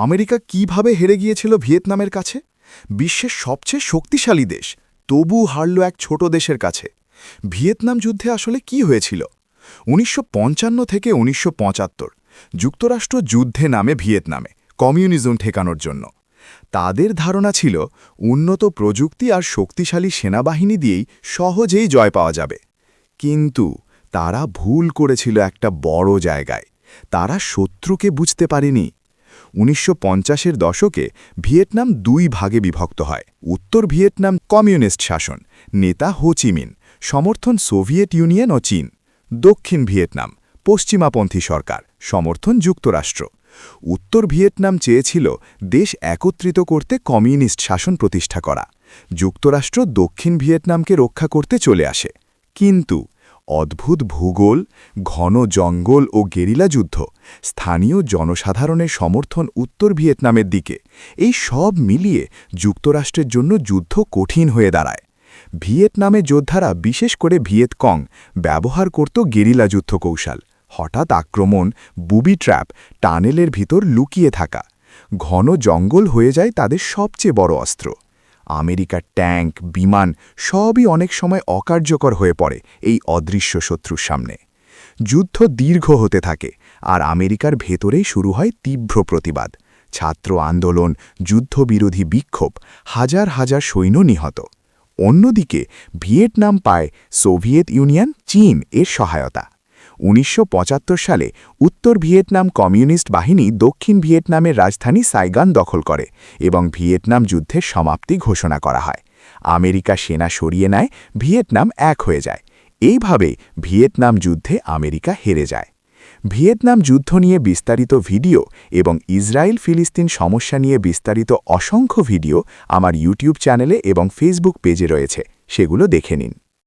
America কিভাবে হেরে গিয়েছিল ভিয়েতনামের কাছে? বিশ্বের সবচেয়ে শক্তিশালী দেশ, তবু হারল এক ছোট দেশের কাছে। ভিয়েতনাম যুদ্ধে আসলে কি হয়েছিল? ১৯৫৫ থেকে ১৯৭৫ যুক্তরাষ্ট্র যুদ্ধে নামে ভিয়েতনামে কমিউনিজম ঠেকানোর জন্য। তাদের ধারণা ছিল উন্নত প্রযুক্তি আর শক্তিশালী সেনাবাহিনী দিয়েই সহজেই জয় পাওয়া যাবে। কিন্তু তারা ভুল করেছিল একটা বড় জায়গায়। তারা শত্রুকে বুঝতে পারেনি। ১৯৫০-এর দশকে ভিয়েতনাম দুই ভাগে বিভক্ত হয়। উত্তর ভিয়েতনাম কমিউনিস্ট শাসন, নেতা হো চি মিন, সমর্থন সোভিয়েত ইউনিয়ন ও চীন। দক্ষিণ ভিয়েতনাম পশ্চিমাপন্থী সরকার, সমর্থন যুক্তরাষ্ট্র। উত্তর ভিয়েতনাম চেয়েছিল দেশ একত্রিত করতে কমিউনিস্ট শাসন প্রতিষ্ঠা করা। যুক্তরাষ্ট্র দক্ষিণ ভিয়েতনামকে রক্ষা করতে চলে আসে। কিন্তু অদ্ভুত ভূগোল, ঘন জঙ্গল ও গেরিলা যুদ্ধ, স্থানীয় জনসাধারণের সমর্থন উত্তর ভিয়েতনামের দিকে, এই সব মিলিয়ে যুক্তরাষ্ট্রের জন্য যুদ্ধ কঠিন হয়ে দাঁড়ায়। ভিয়েতনামে যোদ্ধারা, বিশেষ করে ভিয়েতকং, ব্যবহার করত গেরিলা যুদ্ধ কৌশল, হঠাৎ আক্রমণ, বুবি ট্র্যাপ, টানেলের ভিতর লুকিয়ে থাকা। ঘন জঙ্গল হয়ে যায় তাদের সবচেয়ে বড় অস্ত্র। আমেরিকার ট্যাঙ্ক, বিমান সবই অনেক সময় অকার্যকর হয়ে পড়ে এই অদৃশ্য শত্রুর সামনে। যুদ্ধ দীর্ঘ হতে থাকে, আর আমেরিকার ভেতরেই শুরু হয় তীব্র প্রতিবাদ, ছাত্র আন্দোলন, যুদ্ধবিরোধী বিক্ষোভ, হাজার হাজার সৈন্য নিহত। অন্যদিকে ভিয়েতনাম পায় সোভিয়েত ইউনিয়ন, চীন এর সহায়তা। ১৯৭৫ সালে উত্তর ভিয়েতনাম কমিউনিস্ট বাহিনী দক্ষিণ ভিয়েতনামের রাজধানী সাইগান দখল করে এবং ভিয়েতনাম যুদ্ধের সমাপ্তি ঘোষণা করা হয়। আমেরিকা সেনা সরিয়ে নেয়, ভিয়েতনাম এক হয়ে যায়। এইভাবে ভিয়েতনাম যুদ্ধে আমেরিকা হেরে যায়। ভিয়েতনাম যুদ্ধ নিয়ে বিস্তারিত ভিডিও এবং ইসরায়েল ফিলিস্তিন সমস্যা নিয়ে বিস্তারিত অসংখ্য ভিডিও আমার ইউটিউব চ্যানেলে এবং ফেসবুক পেজে রয়েছে, সেগুলো দেখে নিন।